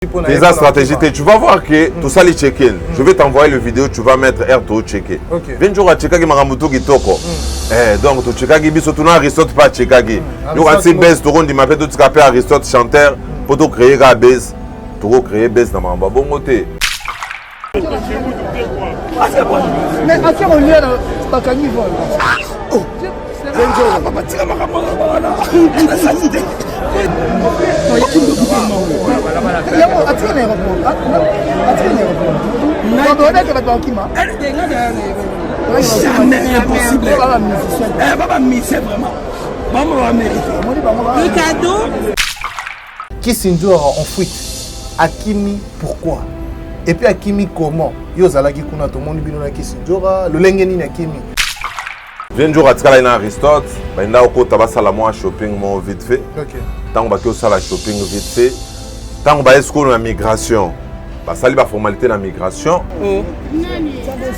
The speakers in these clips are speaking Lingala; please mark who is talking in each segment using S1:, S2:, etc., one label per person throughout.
S1: Tes stratégies, tu vas voir que tout ça les check-in. Je vais t'envoyer le vidéo, tu vas mettre RTO checker. Viens jouer à checker Maramuto qui toko. Donc tu checker qui biso tu n'as Aristote pas checker qui. Nous quand c'est base tu rends m'appelle tout capé Aristote chanteur pour te créer la base. Tu créer base dans Mamba bon côté.
S2: Mais à quel moment c'est pas cani vol. Oh. Benjo papa tira makambo.
S3: Jamais impossible. C'est vraiment. Maman va mériter.
S4: Le cadeau.
S2: Kisindor en fuite. Akimi, pourquoi? Et puis Akimi, comment? Yozalaki kuna to monde bino na Kisindora, le lengeni na Akimi.
S1: Viens jour à Tkala na Aristote, bah inda oko tabasala moi shopping mo vite fait. Tant que au sala shopping vite fait. Tant que est-ce qu'on a migration. Bah ça la formalité la migration.
S3: Oh.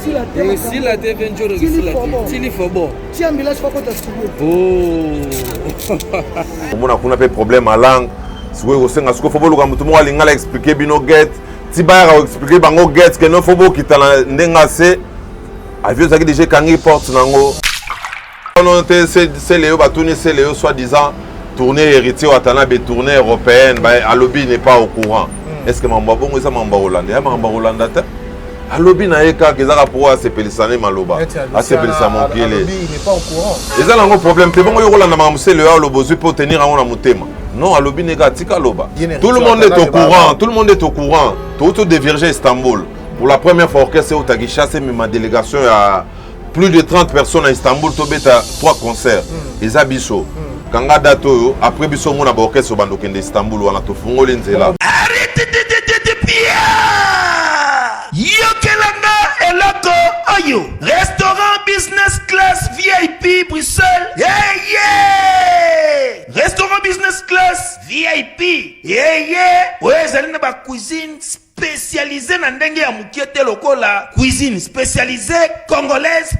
S3: Si la té vient jour si la té. Si faut bon.
S2: Si un village pas quoi
S3: Oh.
S1: On a qu'on a pas problème à langue. Si vous avez un faut le comme tout le monde lingala expliquer bino get. Si ba expliquer bango get que non faut beau qui t'a ndenga c'est. Avieux ça qui déjà kangi porte nango. Non, c'est Léo, c'est Léo, soi-disant, tournée héritier ou attendant des tournées européennes, à lobby n'est pas au courant. Est-ce que Mamba bon, ça Mamba Hollandais, Mamba Hollandais, à lobby n'a pas que ça pour se pélissaner Maloba, à se pélissaner mon pied.
S2: Lobby n'est pas au courant.
S1: Et ça un problème, c'est bon, il y a un c'est le Lobozu pour tenir un motema. Non, à lobby négatif à Loba. Tout le monde est au courant, tout le monde est au courant. Tout déverger Istanbul. Pour la première fois, c'est au Tagisha, c'est ma délégation à plus de 30 personnes à Istanbul, tu as 3 concerts. Les Abisso. Quand on a dato, après Bisso, on a un orchestre au Istanbul, on a tout fongol là.
S5: Arrêtez de Pierre! Yokelanga Eloko Oyo. Restaurant business class VIP Bruxelles. Yeah! Restaurant business class VIP. Yeah! Ouais, vous allez dans la cuisine spécialisée dans ndenge ya mukiete lokola. Cuisine spécialisée congolaise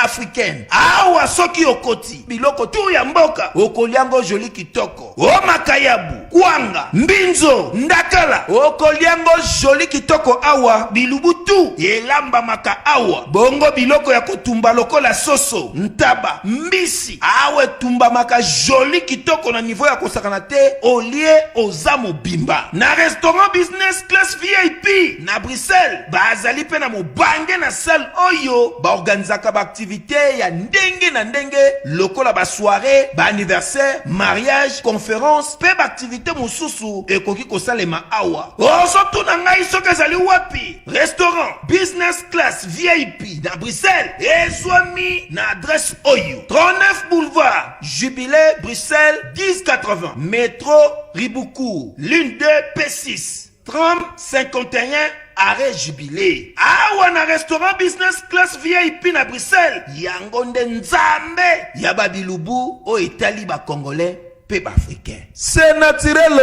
S5: africaine. Awa soki okoti biloko tu ya mboka okoliango joli kitoko o makayabu kwanga mbinzo ndakala okoliango joli kitoko awa bilubutu elamba maka awa bongo biloko ya kotumba lokola soso ntaba mbisi awe tumba maka joli kitoko na niveau ya kosakana te olie ozamo bimba na restaurant business class VIP na Bruxelles bazali pe na mobange na salle oyo ba organizaka activité ya ndenge na ndenge lokola ba soirée, ba anniversaire, mariage, conférence, pe ba activité mususu ekoki kosalema awa. Ozotu na ngai soki ezali wapi? Restaurant business class VIP na Bruxelles ezwami na adresse oyo 39 boulevard Jubilé Bruxelles 1080 métro Riboucourt l'une 2 P6 30 51 arrêt Jubilé. Awa na restaurant business class VIP na Bruxelles. Yango nde nzambe ya babilubu o Italie ba congolais pe ba africain. C'est naturel.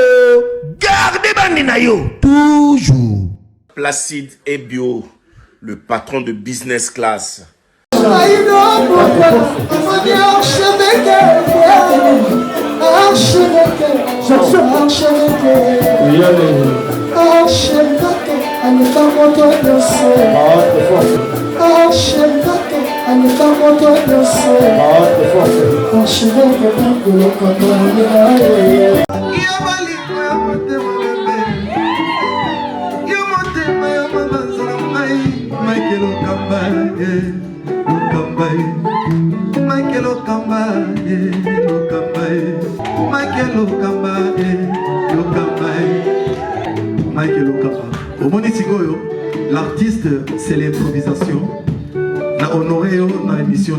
S5: Gardez bandi na yo toujours.
S6: Placide et Bio, le patron de business class.
S7: L'artiste, c'est l'improvisation. La honoré dans l'émission.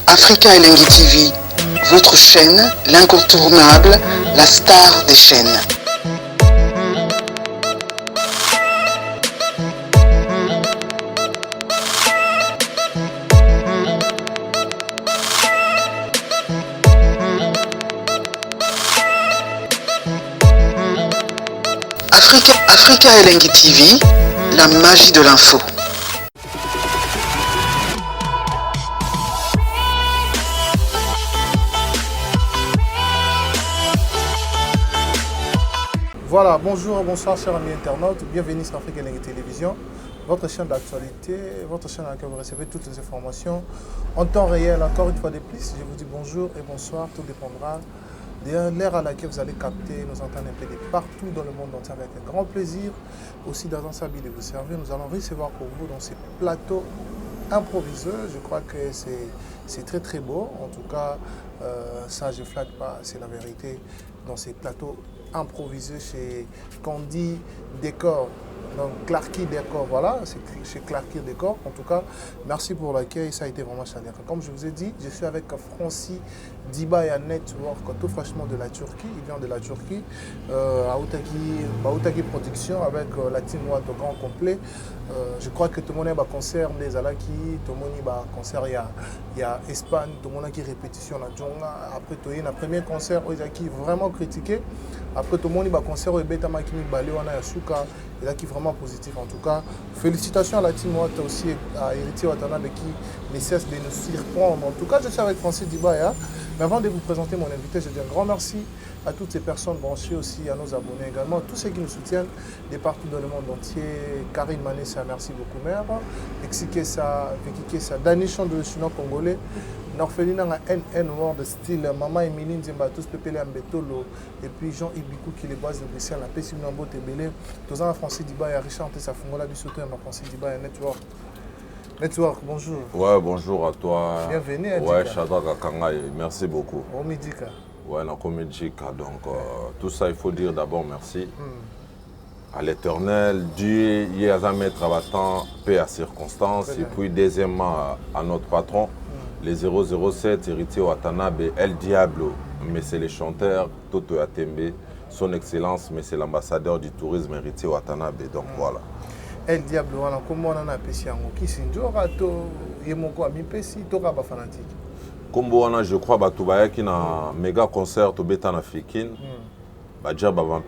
S8: Africa Elengi TV, votre chaîne, l'incontournable, la star des chaînes. Africa Elengi TV, la magie de l'info.
S2: Voilà, bonjour, bonsoir chers amis internautes, bienvenue sur Afrique Elengi Télévision, votre chaîne d'actualité, votre chaîne dans laquelle vous recevez toutes les informations en temps réel. Encore une fois de plus, je vous dis bonjour et bonsoir, tout dépendra de l'ère à laquelle vous allez capter, nous entendre un peu de partout dans le monde entier avec un grand plaisir. Aussi dans un sabbat de vous servir, nous allons recevoir pour vous dans ces plateaux improvisés. Je crois que c'est très très beau, en tout cas ça je flatte pas, c'est la vérité. Dans ces plateaux improvisés chez Candy Décor, donc Clarky Décor, voilà, c'est chez Clarky Décor. En tout cas, merci pour l'accueil, ça a été vraiment chaleureux. Comme je vous ai dit, je suis avec Francis Dibaya Network, tout franchement de la Turquie, il vient de la Turquie, Aoutaki Production avec la team Watt au grand complet. Je crois que tout le monde a un concert des Alaki, tout le monde a un concert, il y a Espagne, tout le monde a une répétition à Djonga. Après, il y a un premier concert qui est vraiment critiqué. Après, tout le monde a un concert au Betama Kimi Balé, on a Yasuka, et là qui est vraiment positif. En tout cas, félicitations à la team Watt aussi, à Héritier Watanabe qui ne cesse de nous surprendre. En tout cas, je suis avec Francis Dibaya. Mais avant de vous présenter mon invité, je dis un grand merci à toutes ces personnes branchées aussi, à nos abonnés également, tous ceux qui nous soutiennent de partout dans le monde entier. Karine Manessa, merci beaucoup, mère. Exikesa, Vekikesa, Danishon de Chinois congolais. Norphelina NN World style Maman Emily Nzemba, tous Pépélé Ambetolo, et puis Jean Ibikou qui les bases de Bruxelles, la Pessi Nambo Tebele, tous en Francis Dibaya, Richard Tessa Fongola Bissoto, Francis Dibaya Network. Network, bonjour.
S1: Ouais, bonjour à toi.
S2: Bienvenue à
S1: Ouais, Shadrach Akangaye, merci beaucoup.
S2: Omidika.
S1: Ouais, la Comedjika. Donc, tout ça, il faut dire d'abord merci à l'Éternel, Dieu, il y a jamais travaillant, paix à circonstances. Et puis, deuxièmement, à notre patron, les 007, Héritier Watanabe, El Diablo, mais c'est les chanteurs, Toto Atembe, son excellence, mais c'est l'ambassadeur du tourisme, Héritier Watanabe. Donc, voilà.
S2: El Diablo, comment on a appelé ça? Qui c'est un fanatique.
S1: Comme je crois que tu as un méga concert au Bétana Fikin. Tu as un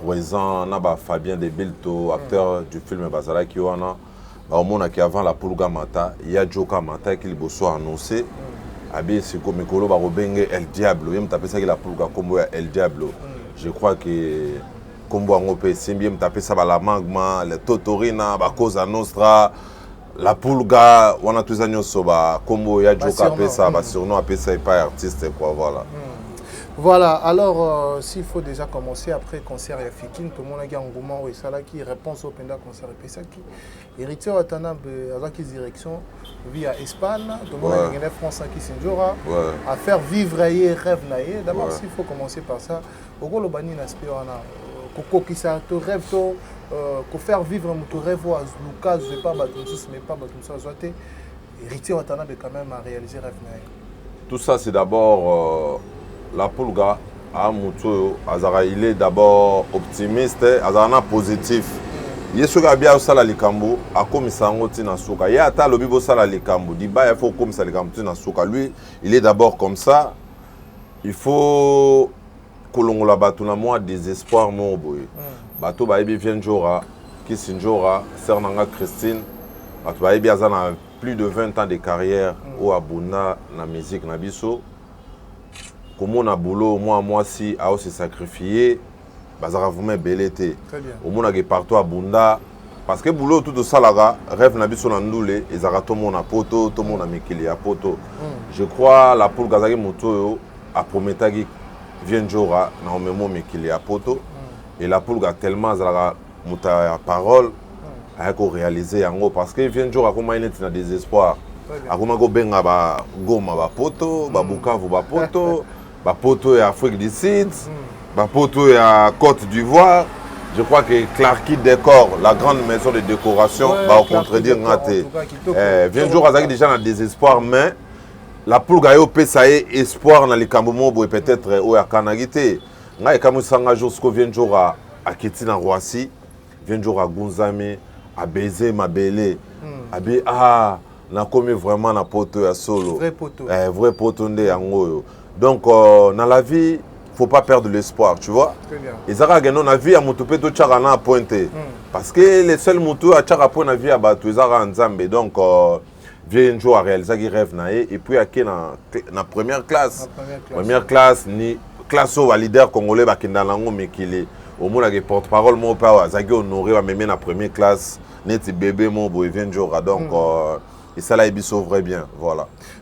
S1: présent, Fabien Debilto, acteur du film Bazalaki. Qui avant la Pulga Mata, il y a Joka Mata qui est annoncé. C'est comme El Diablo. Il y a la Pulga comme El Diablo. Je crois que Kombo Angope Simbi tapé ça la magma, le Totorina, Cosa Nostra, la Pulga, on a tous años soba Kombo ya Joka Pesa, surnom appelé ça pas artiste quoi voilà.
S2: Voilà, alors s'il faut déjà commencer après concert il y a Fikin, tout le monde a dit engouement et ça là qui réponse au penda concert et ça qui Héritier Watanabe avec qui direction via Espagne, tout le monde a gagné France qui s'endura à faire vivre et rêve naïe. D'abord s'il faut commencer par ça, au gros le bani l'aspect on a Coco qui ça te rêve to faire vivre mon rêve à Lucas je vais pas battre mais pas battre ça zoté Héritier Watanabe quand même à réaliser rêve naïe.
S1: Tout ça c'est d'abord la Pulga à Moutou, il est d'abord optimiste, Azana positif. Il est a bien au sala likambo, a comme ça en tina souka. Il y a ta lobibo sala likambo, dit bah il faut comme ça likambo tina souka. Lui, il est d'abord comme ça. Il faut que l'on la batte na moi désespoir mon boy. Bato ba ebi vient jora, qui sinjora, Sernanga Christine. Bato ba ebi azana plus de 20 ans de carrière au abuna na musique na biso. Comme on a boulot, moi si à se sacrifier, bazara vous met belleté. Au monde a partout à Bunda parce que boulot tout ça là rêve na biso na ndule et zara tout monde a poto, tout monde a mikili a poto. Je crois la pour gazaki moto a prometagi vient jora na omemo mikili a poto et la pour ga tellement zara muta parole a ko réaliser yango parce que vient jora comme il est na désespoir. A comme go benga ba goma ba poto, ba Bukavu ba poto. Bapoto et Afrique du Sud, Bapoto et à Côte d'Ivoire. Je crois que Clarky Décor, la grande maison de décoration, va contredire Ngaté. Vient jour à déjà dans le désespoir, mais la poule gagne au PSAE, espoir dans les Kambomo et peut-être au Yakanagité. Nga Ekamu Sanga Josko vient jour à Kétina Roissy, vient jour à Gunzame, à Bézé, Mabélé, à B. Ah, n'a commis vraiment la poto à solo.
S2: Vrai poto.
S1: Vrai poto de Angoyo. Donc, dans la vie, il ne faut pas perdre l'espoir, tu vois. Et ça, dans la vie, il y a un peu de charana à pointer. Parce que les seuls moutons à chara point la vie à battre, ils ont Nzambe. Donc, vient un jour à réaliser qu'il rêve naïe. Et puis, il y a la première classe. Première classe, ni classe au leader congolais bakenda nango mikili au moins que porte-parole mon pas azaki honoré va même na première classe net bébé mon boy vient jour donc et ça là il sauverait bien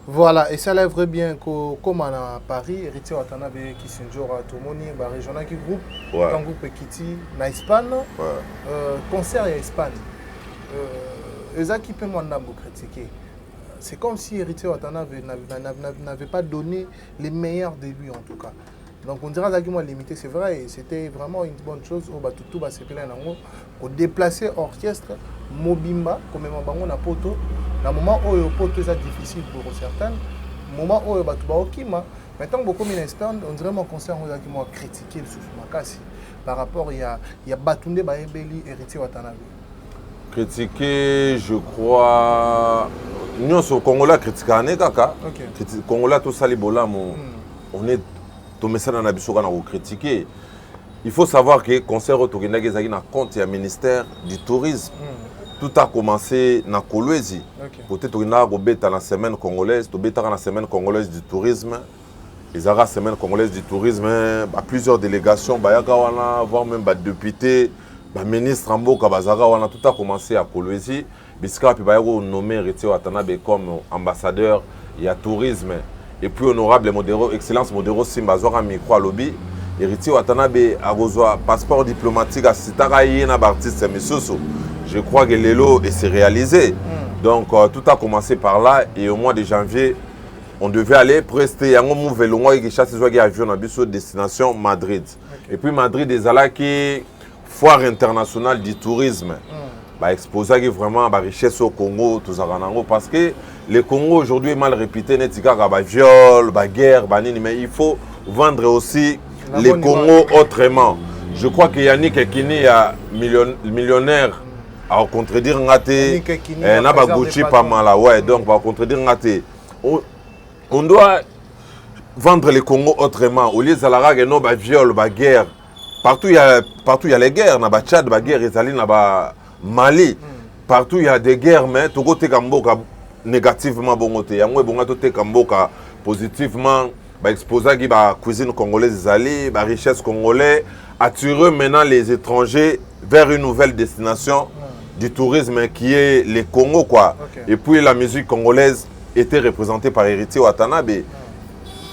S2: voilà et ça lèverait bien comme à Paris héritier Watanabe qui s'enjoura tout moni ba régional qui groupe un groupe Kiti na Espagne concert en Espagne ezaki pe moi ndambo critiquer. C'est comme si héritier Watanabe n'avait pas donné les meilleurs de lui en tout cas. Donc on dirait que moi limité, c'est vrai, c'était vraiment une bonne chose. Au Batutu, c'est plein d'ango. Au déplacer orchestre, Mobimba, comme on a poto. Dans le moment où le poto c'est difficile pour certains, moment où Batuba Okima. Maintenant beaucoup en Espagne, on dirait mon concert on a qui moi critiqué le Soufoumakasi par rapport il y a Batunde Baebeli héritier Watanabe.
S1: Critiquer, je crois. Nous au Congolais critiquer kaka. Congolais tout ça les bola on est tout ça dans biso kana critiquer. Il faut savoir que concert au Togenda gezaki na compte ya ministère du tourisme. Tout a commencé na Kolwezi. Peut-être Togenda go beta na semaine congolaise, to beta na semaine congolaise du tourisme. Les la semaine congolaise du tourisme, plusieurs délégations, bayaka wana voire même députés, ministre Mboka bazara wana tout a commencé à Kolwezi. Bisika puis bayako nommé héritier Watanabe comme ambassadeur il y a tourisme. Et puis honorable Modero, excellence Modero Simbazora micro à lobby, héritier Watanabe a reçu passeport diplomatique à Sitaraïe na artiste Missoso. Je crois que l'élo s'est réalisé. Donc tout a commencé par là et au mois de janvier, on devait aller prester un move longo et chasse des avions dans biso destination Madrid. Et puis Madrid des alaki foire internationale du tourisme. Bah exposer vraiment la richesse au Congo tout ça parce que le Congo aujourd'hui est mal réputé netika ba viol, ba guerre, ba nini mais il faut vendre aussi le Congo autrement. Je crois que Yannick Ekini a millionnaire à contredire ngate na ba Gucci pas mal ouais donc va contredire ngate. On doit vendre le Congo autrement au lieu de la no ba viol, ba guerre. Partout il y a les guerres na ba Tchad, ba guerre ezali na ba Mali, partout il y a des guerres, mais tout côté Kamboka négativement bon côté. Yango bon côté Kamboka positivement, bah exposer qui bah cuisine congolaise zali, bah richesse congolaise, attirer maintenant les étrangers vers une nouvelle destination du tourisme qui est le Congo quoi. Et puis la musique congolaise était représentée par héritier Watanabe.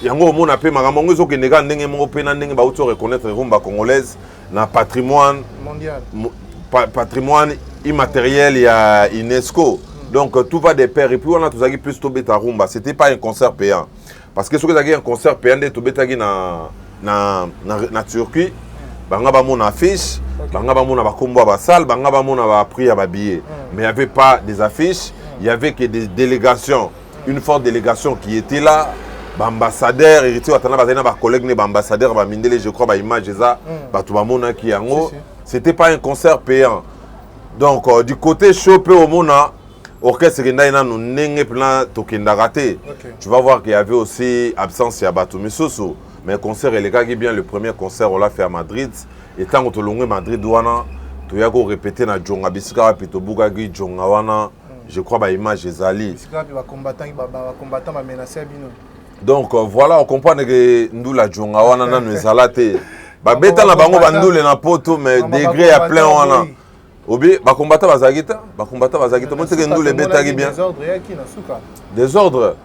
S1: Yango mon appel magambo zo ke nega ndenge mo pe na ndenge ba auto reconnaître rumba congolaise na patrimoine mondial. Patrimoine immatériel, il y a UNESCO. Donc tout va de pair. Et puis on a tous plus Tobeta Rumba. Ce n'était pas un concert payant. Parce que ce que vous avez un concert payant de Tobeta na Turquie, banga ba mon affiche, banga ba mon abakombo ba salle, banga ba mon aba prix à billet. Mais il n'y avait pas des affiches, il y avait que des délégations. Une forte délégation qui était là. Ambassadeur, héritier Watanabe bazana ba collègue ne ambassadeur ba mindele je crois ba image ça ba tout ba mona ki yango. C'était pas un concert payant. Donc du côté chopé au mona orchestre Rendaina nous nenge plan tokenda raté. Tu vas voir qu'il y avait aussi absence ya Bato Misoso mais concert les gars qui bien le premier concert on l'a fait à Madrid et tant que longue Madrid wana to ya go répéter na Jonga bisika pito buga gi Jonga wana je crois ba image ezali. Bisika ba combattant ba menacer bino. Donc voilà, on comprend que nous la Djonga wana na nous alate. Ba beta na bango bandule na poto mais degré à plein wana. Obi ba combattant bazagita, monte que nous les beta qui bien. Désordre.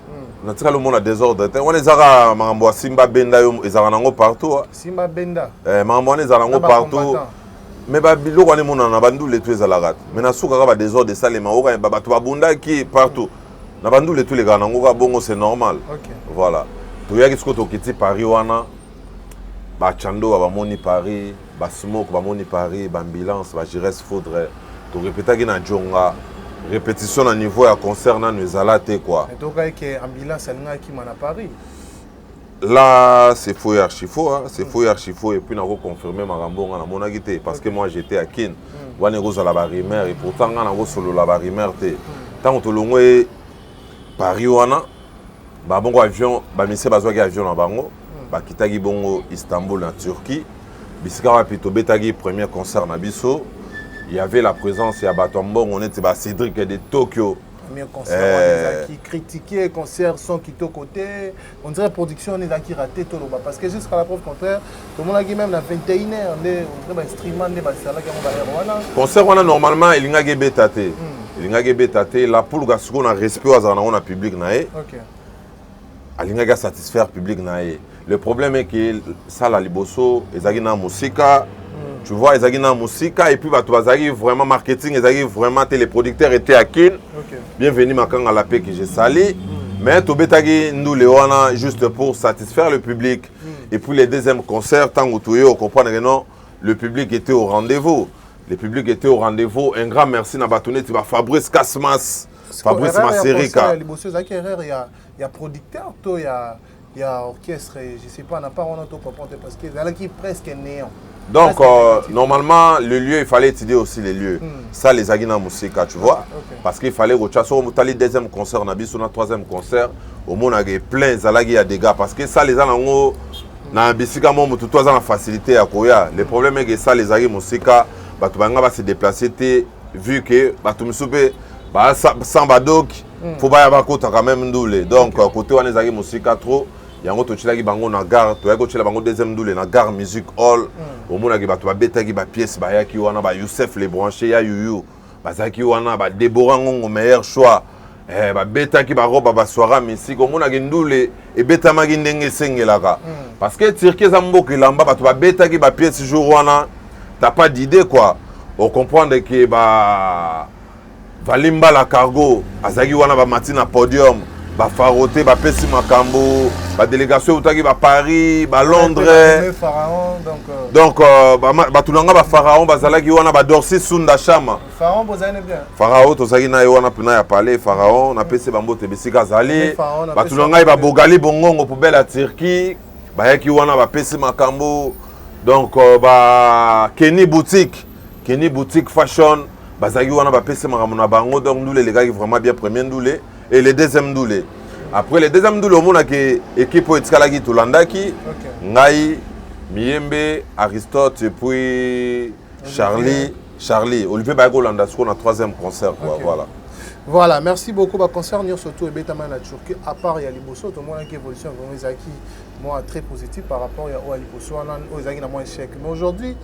S1: Na tika le monde a désordre. On les ara mambo Simba Benda yo ezara nango partout. Simba Benda. Mambo ne ezara nango partout. Mais ba biloko ne mona na bandule tout ezalagat. Mais na suka ba désordre salema oka ba to babunda qui partout. Na bandule tous les gars nango bongo c'est normal. Voilà. Tu y a qu'est-ce que tu quittes Paris wana ba chando ba moni Paris, ba smoke ba moni Paris, ba ambulance, ba Jires faudrait tu répéter que na Djonga répétition à niveau à concert na nous alate quoi.
S2: Et donc que ambulance nga qui mana Paris.
S1: Là c'est faux archi faux hein, c'est faux archi faux et puis na confirmer marambo na mona gité parce que moi j'étais à Kin. Wana gozo la barimer et pourtant na go solo la barimer té. Tant to longwe Paris wana ba bongo avion ba mise bazwaki avion na bango ba kitaki bongo Istanbul en Turquie bisika rapito betagi premier concert na biso il y avait la présence ya Batombo on était ba Cédric de Tokyo
S2: premier concert qui critiquait concert son qui était côté on dirait production on est qui raté tout le parce que jusqu'à la preuve contraire tout le monde a dit même la 21h on est streamant des basala qui on
S1: concert on a normalement il nga gebetaté il nga gebetaté la pour ga ce qu'on a respect on a public naé OK il nga satisfaire public naé le problème est que ça la liboso ezaki na musika. Tu vois, ils ont musique et puis tu as vraiment marketing, ils ont vraiment les producteurs étaient à Kin. Bienvenue à la paix que j'ai sali. Mais tu as nous Léona juste pour satisfaire le public. Et puis les deuxièmes concerts, tant que tu es, comprend que non, le public était au rendez-vous. Le public était au rendez-vous. Un grand merci à Batounet, tu vas Fabrice Kasmas, Fabrice Maserika.
S2: Il y a producteur, il y a orchestre, je ne sais pas, on n'a pas vraiment comprendre parce que c'est qui presque néant.
S1: Donc, normalement, le lieu, il fallait étudier aussi les lieux. Ça, les Aguina Moussika, tu vois. Parce qu'il fallait que tu aies le deuxième concert, on a vu sur notre troisième concert, au monde, il y a plein de dégâts. Parce que ça, les gens, na bisika mo mutu toza na facilité à koya. Le problème est que ça, les Aguina Moussika, tu vas se déplacer, vu que tu me soupes, sans badok, il faut pas y avoir quand même double. Donc, côté on les Aguina Moussika trop. Yango to chilaki bango na gare to yako chila bango deuxième doule na gare music hall au mona ki bato ba betaki ba pièce ba yaki wana ba Youssef les branchés ya yuyu bazaki wana ba Deborah Ngongo meilleur choix ba betaki ba roba ba soirée musique au mona ki ndule e betama ki ndenge sengelaka parce que tirke za mboka lamba bato ba betaki ba pièce jour wana t'as pas d'idée quoi on comprend que ba Valimba la cargo azaki wana ba matina podium ba faroté ba pesi makambo ba délégation utaki ba Paris ba Londres donc ba tulanga ba pharaon bazalaki wana ba Dorsi Sunda Chama
S2: pharaon bozane bien
S1: pharaon tozaki na wana pina ya palais pharaon na pesi ba mbote bisika zali ba tulanga ba Bogali Bongongo poubelle à Turquie ba yaki wana ba pesi makambo donc ba Kenny boutique fashion bazaki wana ba pesi makambo na bango donc nous les gars qui vraiment bien premier doulé et le deuxième doulé. Après le deuxième doulé, on a l'équipe Etzkalagi Tulandaki, Ngai, Miembe, Aristote et puis Charlie. Olivier Bagolanda, on a troisième concert. Voilà.
S2: Voilà, merci beaucoup. Le concert surtout et Betama la Turquie, à part il y a Liboso, tout le monde a une évolution vraiment moi très positive par rapport à Liboso, aux Zaki moins échec. Mais aujourd'hui,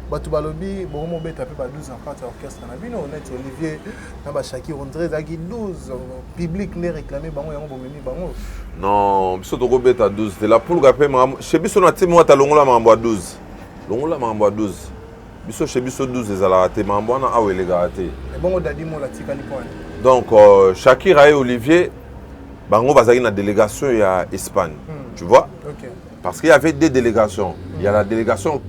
S2: Batubalobi, bon, on bet un peu 12 ans quand l'orchestre Nabino, on est Olivier, Nabachaki, on dirait Zaki 12 public n'est réclamé, bango yango bomemi bango.
S1: Non, biso to bet à 12, c'est la poule gapé chez biso na timo ta longola mambo 12. Longola mambo 12. Biso chez biso 12 ezala te mambo na awele garaté.
S2: Et bon dadi mo la tikali point.
S1: Donc Shakira et Olivier bango bazaki na délégation ya Espagne. Tu vois? Parce qu'il y avait des délégations. Il y a la délégation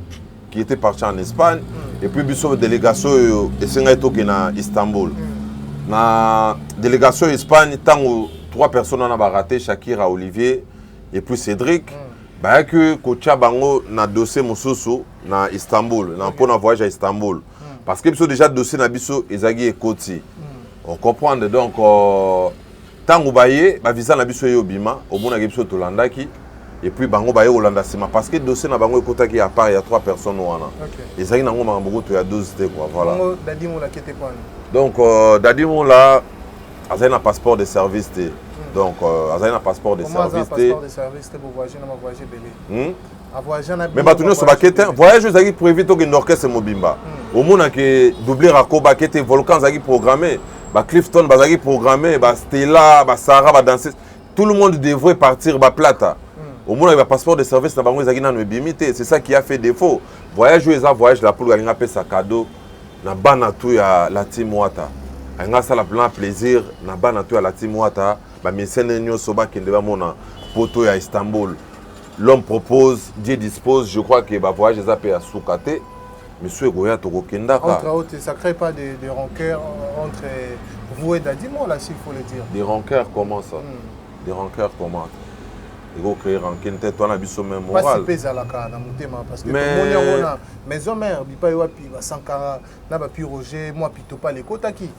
S1: qui était partie en Espagne et puis biso délégation esengaito ke na Istanbul. Na délégation Espagne tant 3 personnes on a raté Shakira, Olivier et puis Cédric. Bah que kocha bango na dossier mususu na Istanbul, na pour un voyage à Istanbul. Parce que biso déjà dossier na biso ezagi ekoti. On comprend donc tant ubaye ba visa na biso yobima au mona biso tolandaki et puis bango baye Hollanda sima parce que dossier na bango ekotaki à part il y a 3 personnes wana. Ezagi na ngoma bango to ya 12 te quoi voilà.
S2: Bango dadimo la kete quoi.
S1: Donc dadimo là azali un passeport de service te. Donc azali un passeport de service te.
S2: Passeport de service te pour voyager na voyager belé.
S1: Mais batunyo so bakete voyage ezaki pour éviter que l'orchestre mobimba. Au mona que doubler Rakoba kete volcan zaki programmé. Clifton bazaki programmé, Stella, Sarah va danser. Tout le monde devrait partir plata. Au moins il y a passeport de service na bango ezaki na bimité, c'est ça qui a fait défaut. Voyage voyage la pour galinga pe sa cadeau na bana tout ya la team Wata. Anga ça la plan plaisir na bana tout ya la team Wata, ba misene nyoso ba kende ba mona poto ya Istanbul. L'homme propose, Dieu dispose, je crois que voyage ça pe à Soukate. Monsieur Goya Tokokenda.
S2: Entre autres, ça ne crée pas de rancœur entre vous et Dadimo, là, s'il faut le dire.
S1: Des rancœurs, comment ça? Des rancœurs, comment? Il faut créer rancœur, toi, on a besoin même moral.
S2: Pas si pèse à la carte, parce que tout le monde a maison mère, il n'y a pas Sankara, il n'y a pas Roger, moi, puis pas les Kotaki.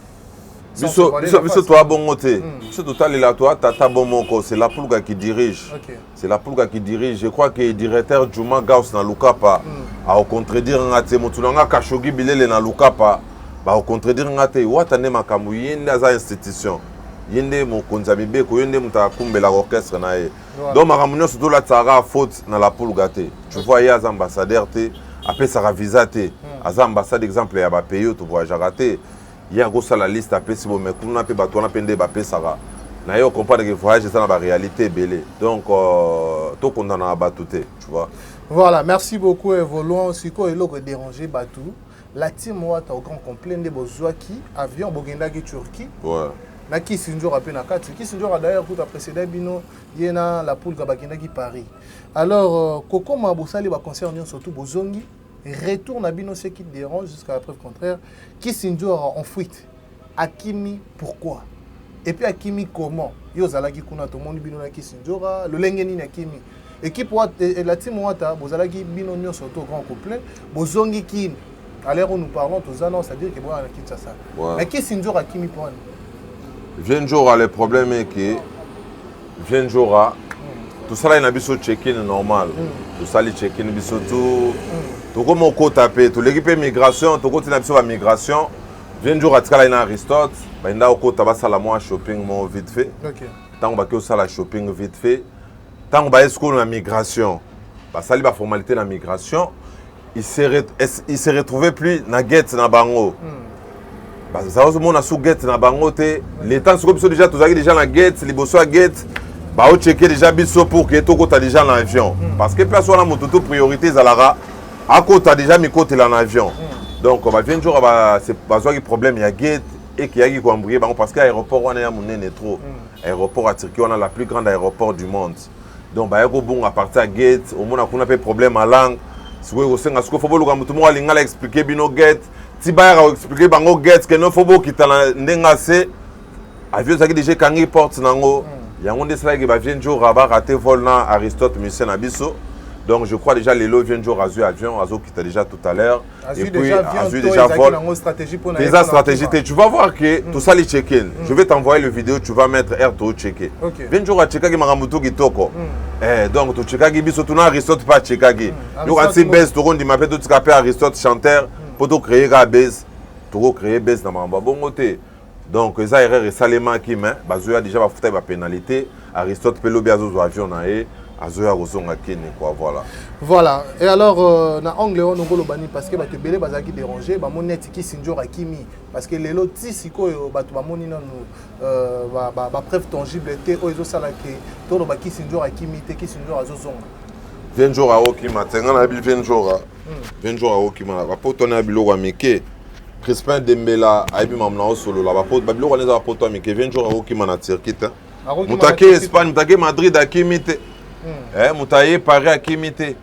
S1: Biso toi bon côté. Biso total là toi tata bon moko, c'est la Pulga qui dirige. C'est la Pulga qui dirige. Je crois que le directeur Juma Gauss na Lukapa a au contredire ngate mutulanga Kashogi Bilele na Lukapa ba au contredire ngate watane makambu yenda za institution. yende mokonza mibeko yende mutakumbela orchestre na ye donc makambo surtout la tsara faute na la poule gâté tu vois il y a des ambassadeurs te après ça visa te az ambassade exemple ya ba pays to voyagera te il y a gosa la liste après si bon mais kuna pe bato na pende ba pesara na yo comprendre que voyage ça na ba réalité belé donc to condamna ba tout tu vois.
S2: Voilà, merci beaucoup Evoluant siko eloko déranger batou. La team wata au grand complet de bozwaki avion bogenda ki Turquie.
S1: Ouais.
S2: Na ki sinjo rappé na kati. Ki sinjo d'ailleurs tout a précédé bino yena la poule ka bagenda ki Paris. Alors Koko Mabosali ba concert surtout bozongi retourne à bino ce qui dérange jusqu'à la preuve contraire. Ki sinjo en fuite. Akimi pourquoi? Et puis Akimi comment? Yo zalaki kuna to monde bino na ki sinjo le lengeni na Akimi. Équipe la team wata bozalaki bino surtout grand complet bozongi ki alors nous parlons tous ça non c'est-à-dire que bon on quitte ça mais qui sinjo Akimi pour
S1: Vienjora le problème est que Vienjora tout ça là il a biso check-in normal tout ça li check-in biso tout comme on côté tapé tout l'équipe migration tout côté na biso la migration Vienjora tkala ina Aristote ba inda au côté ba sala moi shopping mon vite fait
S2: OK
S1: tant ba ke sala shopping vite fait tant ba est la migration ba sali ba formalité la migration il s'est retrouvé plus na gate na bango ça aussi mon sous gate na bango te les temps sont biso déjà tous déjà na gate liboso à gate ba o checker déjà biso pour que to kota déjà dans l'avion parce que place wana moto priorité zalara à kota déjà mi côté là dans l'avion donc ba vient jour ba c'est pas un problème il y a gate et qu'il y a qui embrouiller bango parce que aéroport wana ya monene trop aéroport à Turquie on a la plus grande aéroport du monde donc ba yako bon à partir à gate au moins on a pas problème à langue si vous avez un peu de expliquer bino get si vous avez expliqué bango get que non faut qui t'a ndengase avion ça qui déjà kangi porte nango yango de cela qui va vient jour rabat raté vol na Aristote monsieur Nabiso donc je crois déjà les lots viennent jour azu avion azu qui t'a déjà tout à l'heure et puis azu déjà vol déjà stratégie tu vas voir que tout ça les check-in je vais t'envoyer le vidéo tu vas mettre air to checker vient jour à checker qui maramuto qui toko donc tu checker qui biso tout na Aristote pas checker qui nous quand c'est base to on dit m'appelle tout capé Aristote chanteur pour tout créer la base to créer base dans mamba bon côté donc ça erreur et salement qui mais bazoya déjà va foutre ba pénalité Aristote peut lobi azo avion na e azoya rosonga kene quoi
S2: voilà et alors na anglais on ngolo bani parce que ba te belé bazaki déranger ba moneti ki sinjo Akimi parce que les lotis siko ba to ba moni nanu ba preuve tangible te o ezo sala ke to ba ki sinjo Akimi te ki sinjo azozonga
S1: Vienjora okima tenga na bi Vienjora Vienjora okima ba potona biloko ameke Crispin Dembela aibi mamna o solo la ba pot ba biloko neza ba poto ameke Vienjora okima na circuit mutake Espagne mutake Madrid Akimi te mutaye Paris Akimi te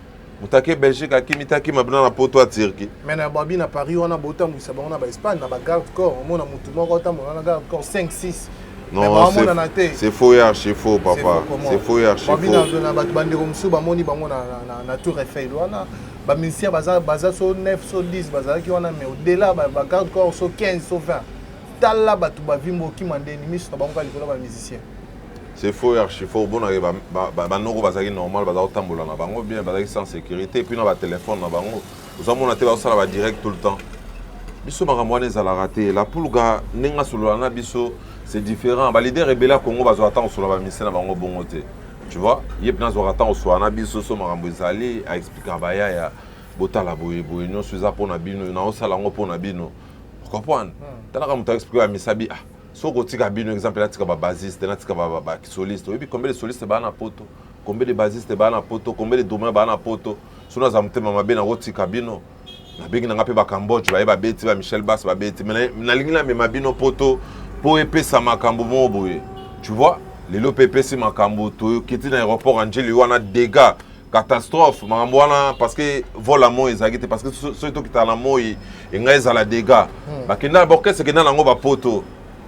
S1: mutake Belgique Akimi te Akimi abina na poto à Turquie
S2: mais na babi na Paris on a botam ça on a ba Espagne na ba garde corps on a mutu moko tam on a garde corps 5 6
S1: non c'est faux archi faux papa c'est faux archi faux
S2: babina na ba bandeko musu ba moni bango na Tour Eiffel wana ba musicien baza so 9 so 10 baza ki wana mais au delà ba garde corps so 15 so 20 tala batu ba vimbo ki mandeni miso na bango ka likolo ba musicien.
S1: C'est faux archi faux bon ba noko bazaki normal baza otambola na bango bien bazaki sans sécurité et puis na ba téléphone na bango ozamona te ba sala ba direct tout le temps biso makambo wana ezala raté la pulga nenga solola na biso c'est différent ba leader rebela Congo bazo attendre sur la mission na bango bongo te tu vois yep na zo attendre sur na biso so makambo ezali a expliquer ba ya botala boye non suza pona bino na osala ngo pona bino comprendre tala ka muta expliquer ba misabi soko tika bino exemple là tika ba bassiste na tika ba soliste et puis combien de solistes ba na poto combien de bassistes ba na poto combien de domaines ba na poto sona za mutema mabe na tika bino na bengi na ngape ba Cambodge ba beti ba Michel Bass ba beti mais na lingi na me mabino poto po epesa makambo mo boye tu vois les lopépé si makambo to kiti na aéroport Angeli wana dégâts catastrophe makambo wana parce que vol amo ezagite parce que surtout kita na moi enga ezala dégâts ba kenda borkese kenda nango ba poto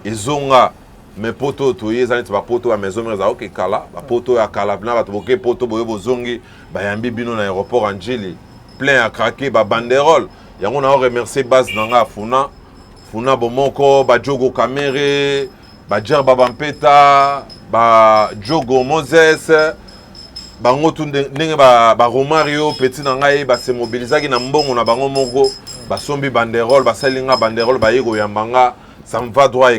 S1: ezonga mais poto to yezali ba poto ya maison meza ok kala ba poto ya kala na ba boke poto boye bozongi ba yambi bino na aéroport Angeli plein à craquer ba banderole yango na remercier base nanga funa bomoko ba Jogo Kamere ba Djerba Bampeta ba Jogo Moses bango tunde ndenge ba Romario petit nanga ba se mobilisaki na mbongo na bango moko ba sombi banderole ba salinga banderole ba yego yambanga ça me va droit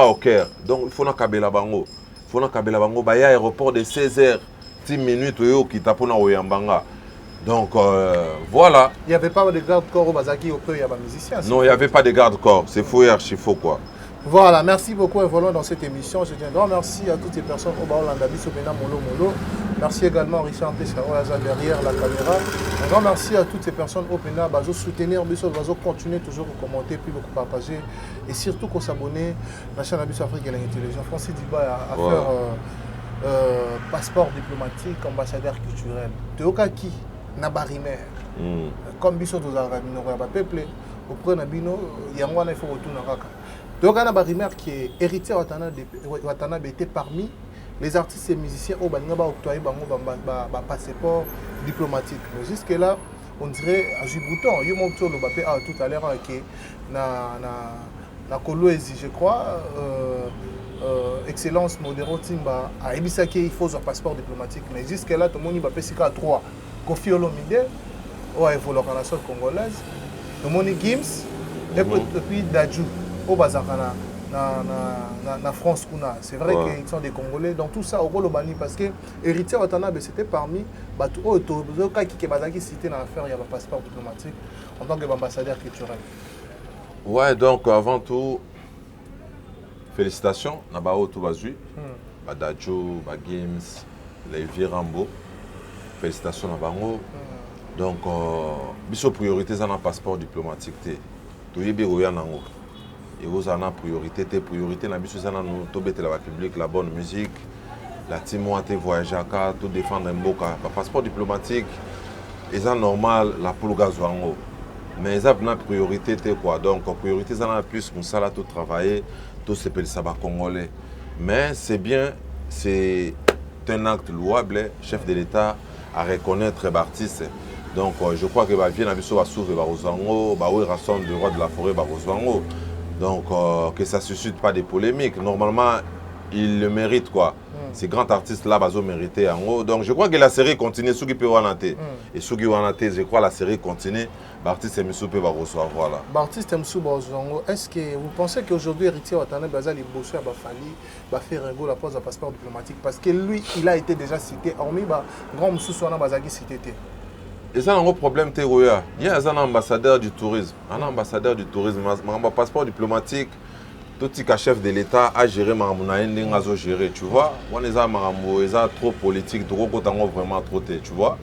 S1: au cœur. Donc il faut na kabela bango. Il faut na kabela bango ba ya aéroport de 16h 10 minutes yo qui tapona oyambanga. Donc voilà.
S2: Il n'y avait pas de garde-corps au Bazaki au peu, il y avait des musiciens.
S1: Non, il n'y avait pas de garde-corps. C'est faux et archi faux quoi.
S2: Voilà, merci beaucoup Evolon dans cette émission. Je dis un grand merci à toutes les personnes au Baolanda Bissobena Molo Molo. Merci également Richard Teshawaza derrière la caméra. Un grand merci à toutes ces personnes au Pena, Bazo soutenir Bisso, Bazo continuer toujours à commenter, puis beaucoup partager et surtout qu'on s'abonne à la chaîne Abisso Afrique et l'intelligence. Francis Diba à faire passeport diplomatique, ambassadeur culturel. Teoka qui Nabarimer. Comme Bisso Dozarabino, peuple, auprès de Nabino, il y a un il faut retourner à Raka. Donc, il y a un qui est héritier Watanabe était parmi les artistes et musiciens qui ont octroyé un passeport diplomatique. Jusque-là, on dirait à Djibouti, il y a un tout à l'heure qui na Kolwezi, je crois, Excellence Modero Timba a Ebisaki, il faut un passeport diplomatique. Mais jusque-là, tout le monde a fait à 3. Kofi Olomide, ou évolue en nation congolaise, tout le monde Gims, et puis Dadju. Au Bazakana, na France, c'est vrai qu'ils sont des Congolais. Donc tout ça au Golobani parce que héritier Watanabe c'était parmi qui cité dans l'affaire il y a un passeport diplomatique en tant qu'ambassadeur culturel.
S1: Ouais, donc avant tout, félicitations Nabao Toubazui, Badadjo, Bagims, Lévi Rambo. Félicitations Nabango. Donc biso priorité c'est un passeport diplomatique tout y est nango. Et vous avez priorité, tes priorités, la public, la bonne musique, la team voyager à tout défendre un beau cas. Passeport diplomatique, c'est normal, la poule gazouango. Mais ils ont une priorité, quoi. Donc, priorité, c'est plus comme ça, tout travailler, tout ce que ça va congolais. Mais c'est bien, c'est un acte louable, chef de l'État, à reconnaître l'artiste. Donc, je crois que va venir à s'ouvrir Barozango, Baoui rassemble le roi de la forêt Barozango. Donc, que ça ne suscite pas de polémiques. Normalement, il le mérite, quoi. Ces grands artistes-là, ils ont mérité en haut. Donc, je crois que la série continue. Ceux qui peuvent en acheter. Et ceux qui vont en acheter, je crois que la série continue. L'artiste Msou peut recevoir. Voilà.
S2: L'artiste Msou, est-ce que vous pensez qu'aujourd'hui, héritier Watanabe Bazali Bosso a faire un goût la pose à passeport diplomatique? Parce que lui, il a été déjà cité. Hormis, grand Msou Soana Bazali cité.
S1: Et ça, un problème, il y a un ambassadeur du tourisme. Un ambassadeur du tourisme, un passeport diplomatique, tout ce chef de l'État a géré, tu vois. On est trop politique, vraiment trop, tu vois.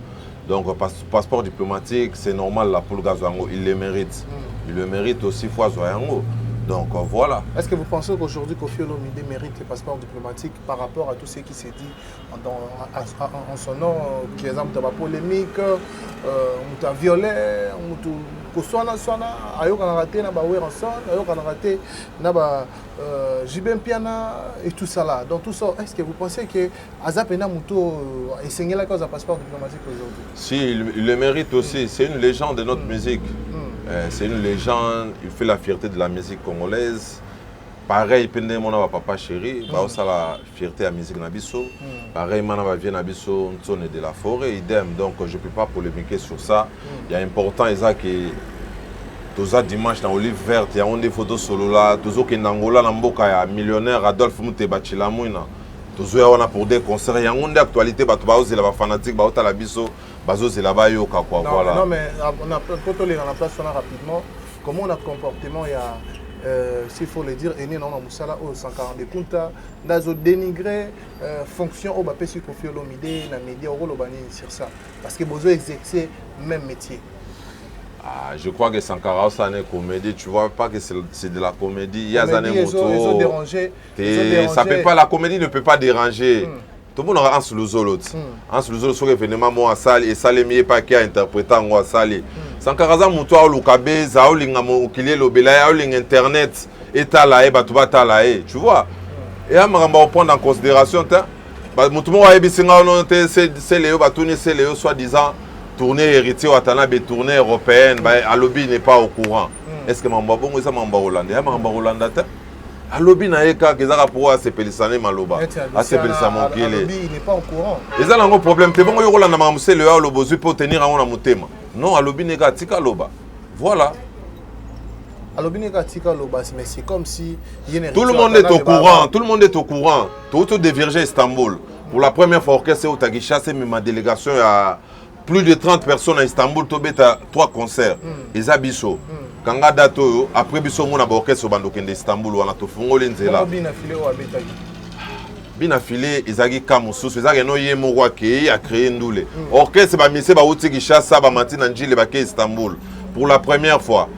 S1: Donc, passeport diplomatique, c'est normal, la poule gazouango, il le mérite. Il le mérite aussi, fois Zoyango. Donc voilà. Est-ce que vous pensez qu'aujourd'hui Kofi Olomide mérite le passeport diplomatique par rapport à tout ce qui s'est dit en son nom, qui est exemple de la polémique, on a violé, on a raté Jibem Piana et tout ça là. Donc tout ça, est-ce que vous pensez que Azapena Mouto est signé la cause d'un passeport diplomatique aujourd'hui? Si, il le mérite aussi. C'est une légende de notre musique. C'est une légende, il fait la fierté de la musique congolaise. Pareil, mon papa chéri, ça la fierté de la musique nabiso. Pareil, mon vie nabiso, on est de la forêt, idem. Donc je ne peux pas polémiquer sur ça. Il y a important, que tous dimanche dans Olive Verte, il y a des photos solo là, tous qui en Angola, il millionnaire Adolphe Moutebachila Mouina. Tous on a pour des concerts, il y a une actualité, il y a fanatique, il y a la biso. C'est là-bas, voilà. Non, mais on a la place rapidement. Comment on a comportement, il y a, s'il faut le dire, Eni Nana Moussala, au 140 de Kunta, dans dénigré fonction au Bapé sur Kofi Olomide, dans les médias, au Rolobani sur ça. Parce que besoin exercer le même métier. Ah, je crois que Sankara, c'est une comédie. Tu vois pas que c'est de la comédie. Il y a des motos. Ça peut pas, la comédie ne peut pas déranger. Tout le monde a un sous le zolo. Un sous le zolo, sur l'événement, moi, à Sali, et Sali, mais pas qui a interprété en Sali. Sankara, Moutoua, Lukabe, Zaoling, Amokile, Lobela, Aoling, Internet, et Talae, Batouba Talae. Tu vois? Et à Maramba, on prend en considération, Moutouma, c'est Léo, Batouni, c'est Léo, soi-disant, tournée héritier Watanabe, tournée européenne, Alobi n'est pas au courant. Est-ce que Mamba Bongo, c'est Mamba Hollandais? Mamba Hollandais? Alobi na eka kezaka pour asepelisa maloba asepelisa mokili Alobi il n'est pas au courant eza nango problème te bongo yokola na mamusele ya lobozui pour tenir en na motema non Alobi neka tika loba voilà
S2: mais c'est comme si
S1: tout le monde est au courant, tout le monde est au courant. Tout dévergé Istanbul. Pour la première fois, orchestre au Tagisha, c'est ma délégation à plus de 30 personnes à Istanbul, tu as 3 concerts. Les Abisso. Quand dato après biso mon orchestre au Bandokende Istanbul, on a tout fongolé nzela. Bien affilé, Izagi Kamusus, Izagi no yemo wake a créé ndoule. Orchestre ba mise ba uti Kinshasa ba matin njile ba ke Istanbul pour la première fois.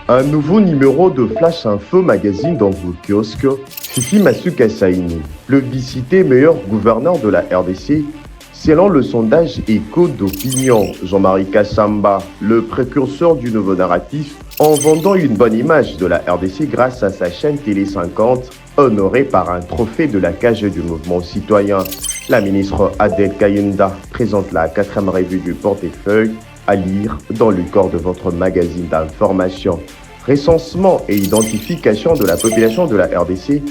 S9: Un nouveau numéro de Flash Info Magazine dans vos kiosques. Fifi Masuka Saini, plébiscité meilleur gouverneur de la RDC, selon le sondage Écho d'opinion. Jean-Marie Kassamba, le précurseur du nouveau narratif, en vendant une bonne image de la RDC grâce à sa chaîne Télé 50, honorée par un trophée de la cage du mouvement citoyen. La ministre Adel Kayenda présente la 4e revue du portefeuille à lire dans le corps de votre magazine d'information. Recensement et identification de la population de la RDC,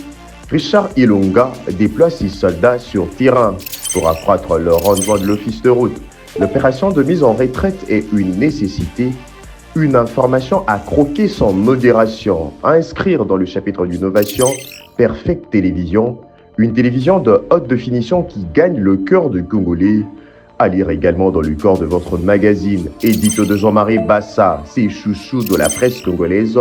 S9: Richard Ilunga déploie 6 soldats sur terrain pour accroître le rendement de l'office de route. L'opération de mise en retraite est une nécessité, une information à croquer sans modération, à inscrire dans le chapitre d'innovation, Perfect Télévision, une télévision de haute définition qui gagne le cœur du Congolais. À lire également dans le corps de votre magazine, édito de Jean-Marie Bassa, ses chouchous de la presse congolaise,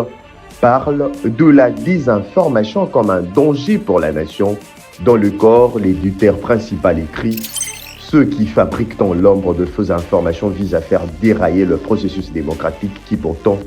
S9: parle de la désinformation comme un danger pour la nation. Dans le corps, l'éditeur principal écrit « Ceux qui fabriquent dans l'ombre de fausses informations visent à faire dérailler le processus démocratique qui pourtant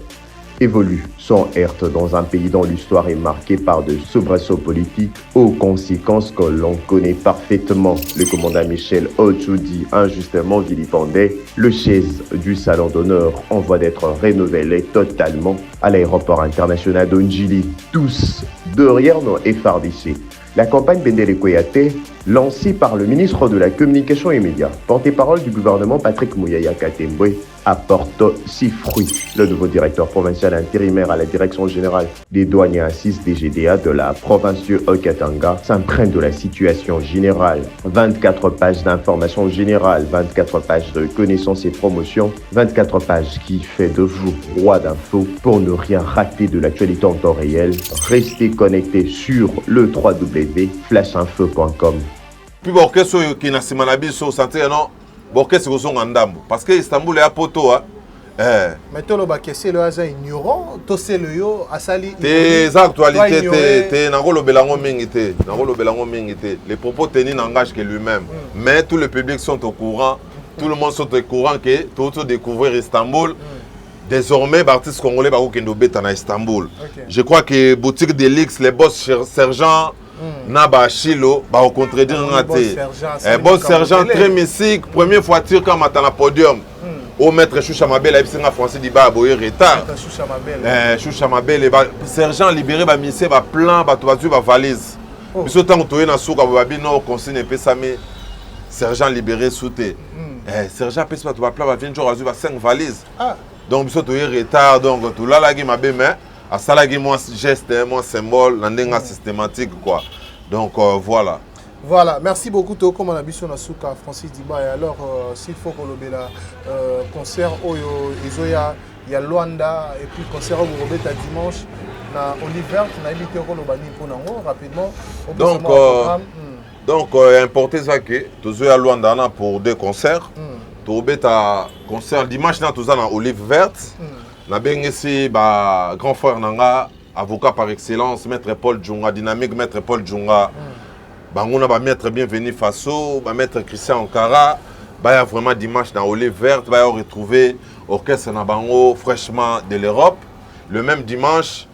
S9: évolue sans heurte dans un pays dont l'histoire est marquée par de soubresauts politiques aux conséquences que l'on connaît parfaitement. Le commandant Michel Ochoudi, injustement vilipendé, le chaise du salon d'honneur en voie d'être renouvelé totalement à l'aéroport international d'Ondjili. Tous derrière nos FRDC. La campagne Bendele Koyate, lancée par le ministre de la Communication et Médias, porte-parole du gouvernement Patrick Mouyaya Katembwe, apporte ses fruits. Le nouveau directeur provincial intérimaire à la direction générale des douanes et assises des GDA de la province du Haut-Katanga s'imprègne de la situation générale. 24 pages d'informations générales, 24 pages de connaissances et promotions, 24 pages qui fait de vous roi d'infos pour ne rien rater de l'actualité en temps réel. Restez connectés sur le www.flashinfo.com.
S1: Puis l'orchestre qui n'a pas de non. L'orchestre qui est ndambo parce que Istanbul est à poto.
S2: Mais tout le bakesse le hasard ignorant, tout c'est le yo asali.
S1: Tes actualités, t'es n'angolo belango mingité, n'angolo belango mingité. Les propos tenus n'engagent que lui-même. Mais tout le public sont au courant, tout le monde sont au courant que tout découvrir Istanbul. Désormais, les artistes congolais vont à Istanbul. Je crois que boutique d'Elix, les boss sergents. Naba Chilo, au contredire bon sergent très mystique, première voiture quand on a podium. Au maître Choucha Mabel, il y a français qui va aboyer retard. Choucha Mabel, sergent libéré, il y a plan, il y a valise. Puis autant que tu es dans le souk, il y a conseil de mais sergent libéré sauté. Sergent peut pas plan, il y a 5 valises. Donc il y a retard, donc tout là, il y a mais à ça, il y a moins geste, moins symbole, l'endinga systématique quoi. Donc voilà.
S2: Voilà, merci beaucoup Toko Manabiso Nasuka, Francis Diba. Et alors, s'il faut qu'on le concert Oyo, Izoya, il y a Luanda, et puis concert au Robeta dimanche, na Oliver, on a évité pour Nango rapidement.
S1: Donc, important ça que tu as Luanda pour 2 concerts. Tu as concert dimanche, tu as Olive Verte. Na bengesi ba grand frère nanga avocat par excellence maître Paul Djunga dynamique maître Paul Djunga bangona ba maître bienvenu Faso ba maître Christian Ankara ba ya vraiment dimanche dans Olive Verte ba retrouver orchestre na bango fraîchement de l'Europe. Le même dimanche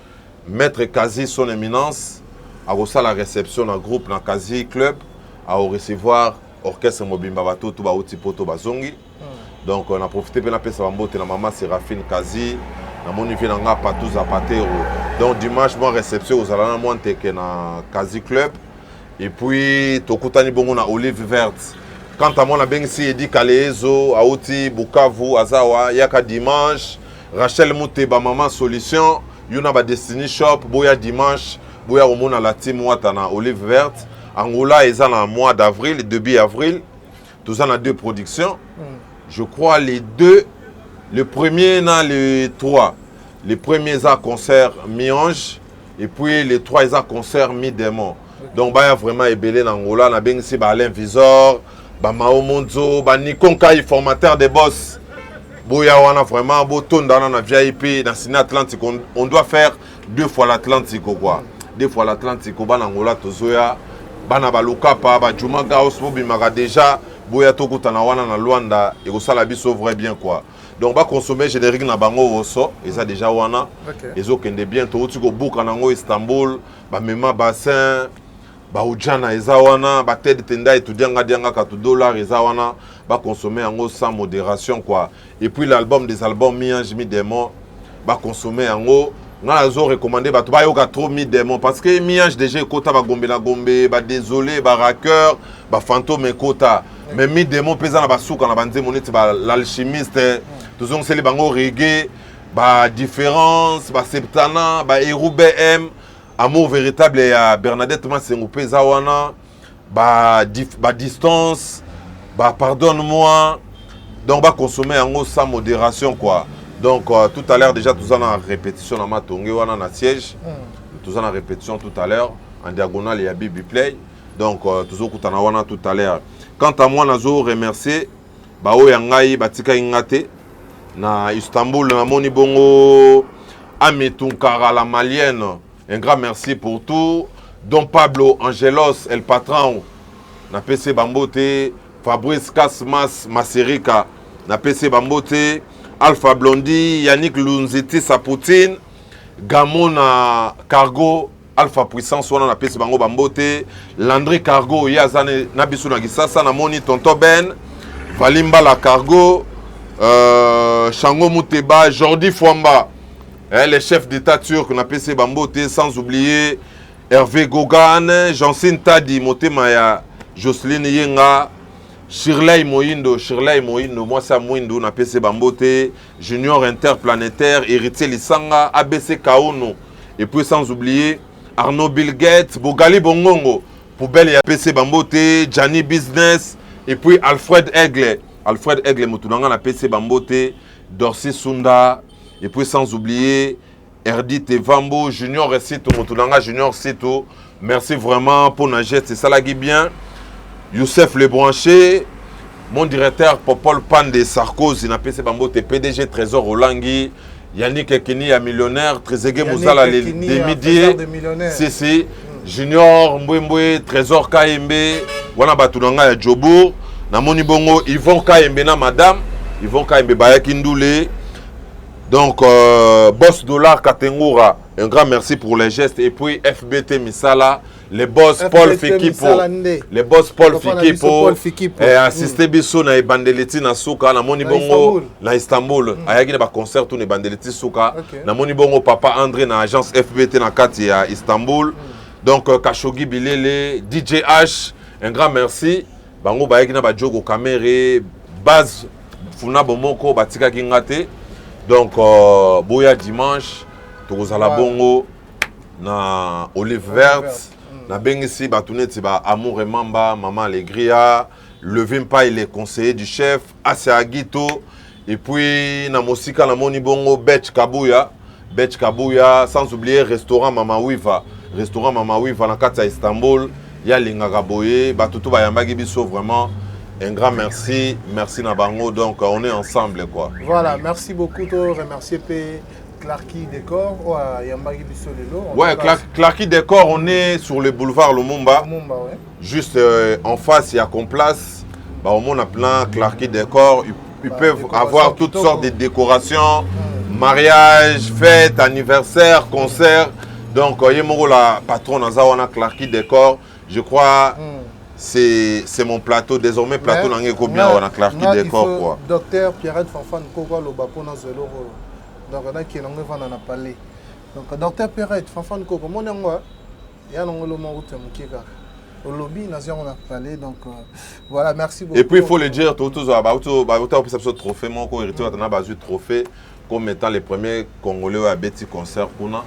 S1: maître Kazi son éminence a reçu la réception d'un groupe dans Kazi Club à recevoir orchestre Mobimba Bato tout ba outi poto bazongi. Donc on a profité de la paix de la maman Séraphine Kazi, na mon niveau nanga Patou Zapatero. Donc dimanche moi réception aux alana moi teke na Kazi Club et puis tokutani bongo na Olive Verte. Quant à moi na bengsi Edi Kalezo, Aouti Bukavu Azawa yaka dimanche Rachel Mouteba maman solution, yuna ba Destiny Shop boya dimanche boya omona la team wata na Olive Verte. Angola eza na mois d'avril, début avril. Tous en a 2 productions. Je crois les 2 Le premier, na les 3. Les premiers à concert mi-ange. Et puis les 3 à concert mi-démon. Donc, il y a vraiment ébélé dans Angola. On a bien ici Alain Visor, Mao Monzo, Nikon Kai, formateur des boss. Boya, on a vraiment beau ton dans la VIP, dans le Atlantique. On doit faire 2 fois l'Atlantique. 2 fois l'Atlantique. En Angola, Tozoya, Banabaluka, Juma Gaos, Bobimara déjà. Boya Toko Tanawana, na Luanda, et au Salabiso, vrai bien quoi. Donc, on va consommer générique na bango oso, et ça déjà wana. Et ça kende bien, tout tu go book en Istanbul, Mema Bassin, Ujana eza wana, tête tenda étudiant dianga $4 eza wana, consommer en sans modération quoi. Et puis l'album des albums mi-ange mi-démon, consommer en haut. On a recommandé ba yoka trop mi-démon parce que mi-ange déjà kota ba gombe la gombe, désolé, raqueur, fantôme kota. Mais mi-démon pesa na basuka na banze monete l'alchimiste, tous on c'est les bango reggae, différence, septana, héros BM, amour véritable et Bernadette Massengo pesa wana, distance, pardonne-moi. Donc consommer en sans modération quoi. Donc tout à l'heure déjà tout en répétition dans ma tongue wana na siège. Tout en répétition tout à l'heure en diagonale il y a Bibi Play. Donc toujours kutana wana tout à l'heure. Quant à moi, je remercie Oyangai Batika Ingate na Istanbul, na Moni Bongo, Ametunkara la Malienne. Un grand merci pour tout. Don Pablo Angelos, El Patron, na PC Bambote, Fabrice Kasmas Maserika, na PC Bambote, Alpha Blondie, Yannick Lunziti Sapoutine, Gamona Cargo. Alpha Puissance wana na pesi bango bambote Landry Cargo yazane na bisu na gisasa na moni Tonto Ben Valimba la Cargo Shango Muteba Jordi Fwamba les chefs d'état turc na pesi bambote sans oublier Hervé Gogan Jancine Tadi Motema ya Jocelyne Yenga Shirley Moindo moi ça Moindo na pesi bambote Junior Interplanétaire Héritier Lisanga ABC Kauno et puis sans oublier Arnaud Bill Gates, Bogali Bongongo, Poubelle et PC Bambote, Gianni Business, et puis Alfred Aigle, Moutounanga na PC Bambote, Dorsi Sunda, et puis sans oublier Erdi Tevambo, Junior Sito, Moutounanga Junior Sito. Merci vraiment pour Najet, c'est ça la guy bien. Youssef Lebranché, mon directeur Popol Pan de Sarkozy, na PC Bambote, PDG Trésor Olangi. Yannick Ekini, millionnaire, Trezeguet Mouzala, les Midier, CC, Junior Mbouemboué, Trésor Kaembe, Wana Batunanga ya Djobour, Namoni Bongo, Yvon Kaembe na Madame, Yvon Kaembe Bayakindoule. Donc, Boss Dollar Katengoura, un grand merci pour les gestes. Et puis FBT Misala, les boss Paul Fikipo, et assisté Bisso na Bandeleti na Souka, na Moni Bongo na Istanbul, ayagi na concert tout na Bandeleti Souka, na Moni Bongo papa André na agence FBT na Kati à Istanbul. Donc Kashogi Bilele, DJ H, un grand merci. Bango bayagi na Badjogo Kamere, Baz Funa Bomoko Batika Kingate. Donc Boya dimanche, Tozala Bongo na Olive Verte. Na bengisi batuneti ba Amour et Mamba, Maman Alegria, Levimpa il est conseiller du chef, Ase Agito, et puis na Mosika na Moni Bongo, Betch Kabouya, sans oublier restaurant Mama Wiva na kati à Istanbul, ya Lingaka Boye, batutu ba yambagi biso vraiment. Un grand merci na bango, donc on est ensemble quoi.
S2: Voilà, merci beaucoup, to remercier P. Clarky Décor, Yambagi Bissolelo.
S1: Ouais, Clarky Décor, on est sur le boulevard Lumumba.
S2: Ouais.
S1: Juste en face, il y a Complace. Au monde a plein Clarky Décor. Ils peuvent avoir toutes sortes de décorations, mariage, fête, anniversaire, concert. Donc, il y a la patronne Azawana Clarky Décor. Je crois c'est mon plateau. Désormais, plateau n'a combien on a Clarky Décor.
S2: Docteur Pierrette Fanfan Kogo Lobapo Nazelo. Donc, on a qui a parlé. Donc, docteur Perret, Fanfan Koko, mon nom, il y a un nom qui est au lobby, on a parlé. Donc, voilà, merci beaucoup.
S1: Et puis, il faut le dire, tout ce trophée, mon co-héritier, on a basé trophée comme étant les premiers Congolais à Betty concert qu'on a.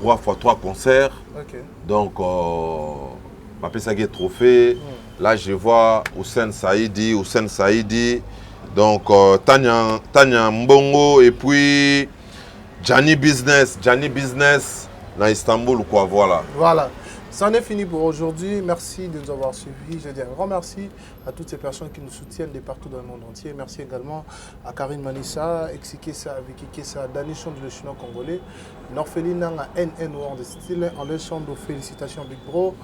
S1: 3 fois 3 concerts. Donc, on a fait ça trophée. Là, je vois Hussein Saïdi, Donc, Tanya Mbongo et puis Gianni Business dans Istanbul, quoi, voilà.
S2: Voilà. C'en est fini pour aujourd'hui. Merci de nous avoir suivis. Je dis un grand merci à toutes ces personnes qui nous soutiennent de partout dans le monde entier. Merci également à Karine Manissa, Exikessa, Vicky Kessa, Dani Chond, le chinois congolais, Norpheline, NN World Style, en leur chambre, félicitations Big Bro,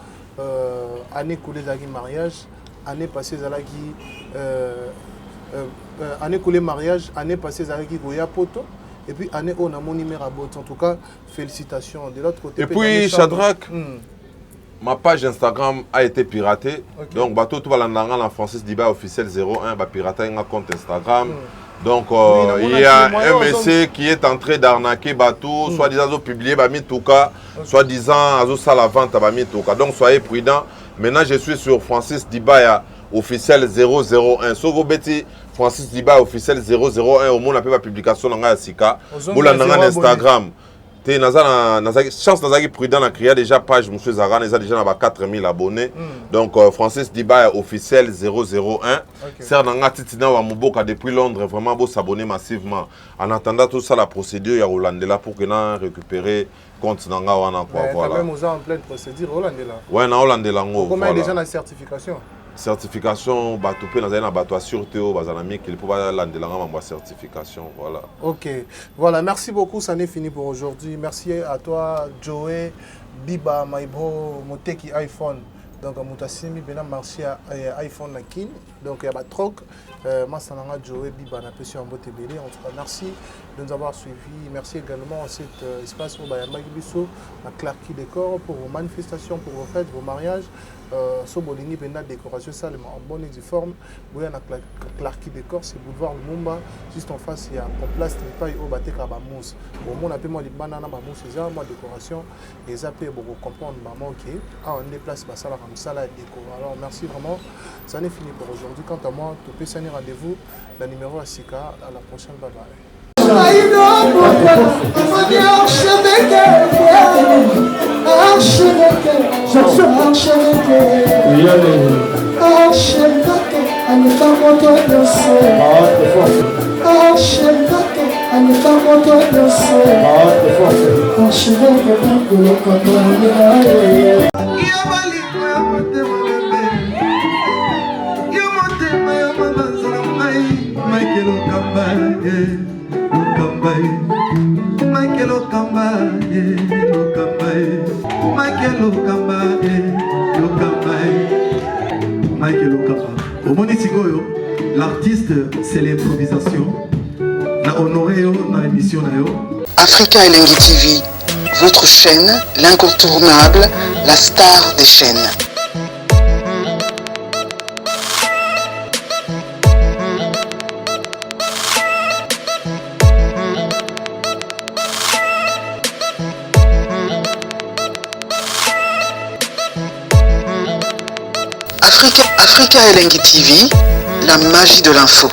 S2: année coulée d'Agui mariage, année passée Zalagi, année coulée mariage, année passée Zalagi Goya Poto. Et puis, année on a mon numéro à bout. En tout cas, félicitations. De l'autre côté,
S1: et puis, Shadrach, ma page Instagram a été piratée. Okay. Donc, bateau tout va en Francis Diba officiel 01, va pirater un compte Instagram. Donc, il y a un monsieur qui est en train d'arnaquer bateau, soi-disant publié, soi-disant à la vente à Bamitoka. Donc, soyez prudents. Maintenant, je suis sur Francis Diba officiel 001. Sogo Betty Francis Diba officiel 001. Au monde, on a la publication dans Sika. Pour Instagram. Chance Nazaki prudent a créé déjà page Monsieur Zara, il a déjà 4000 abonnés. Donc Francis Diba officiel 001. Serre Nanga Titina wa Muboka depuis Londres, vraiment beau s'abonner massivement. En attendant tout ça, la procédure il y a Rolandela pour que nous récupérer compte Nanga wana quoi voilà.
S2: Même aux en pleine procédure Rolandela.
S1: Ouais, na Rolandela ngo.
S2: Comment déjà la certification?
S1: Certification, bateau dans bateau sûreté au bazanami qu'il peut pas l'andeler en certification, voilà.
S2: Ok, voilà, merci beaucoup, ça n'est fini pour aujourd'hui. Merci à toi, Joey, Biba, Maïbo, Moteki iPhone. Donc, Moutassimi, Bena, merci à iPhone Nakin. Donc, il y a pas troc. Massananga, Joey, Biba, na pression en beauté belé. En tout cas, merci de nous avoir suivis. Merci également à cet espace où il y a Magibiso, à Clarky Décor pour vos manifestations, pour vos fêtes, vos mariages. Sobolingi Bena décoration ça en bonne et due forme. Vous avez Clarky Décor, c'est boulevard Lumumba. Juste en face, il y a en place des pailles au bateau Kabamous. Au monde, appelle moi les bananes Bamous, c'est ça, moi décoration. Et ça peut beaucoup comprendre, maman, ok. Ah, on déplace ma salle comme ça, la déco. Alors, merci vraiment. Ça n'est fini pour aujourd'hui. Quant à moi, tu peux s'en rendez-vous. Le numéro à Sika. À la prochaine. Bye bye.
S7: L'artiste, c'est l'improvisation. Na honoré dans l'émission.
S8: Africa Elengi TV, votre chaîne, l'incontournable, la star des chaînes. Africa Elengi TV, la magie de l'info.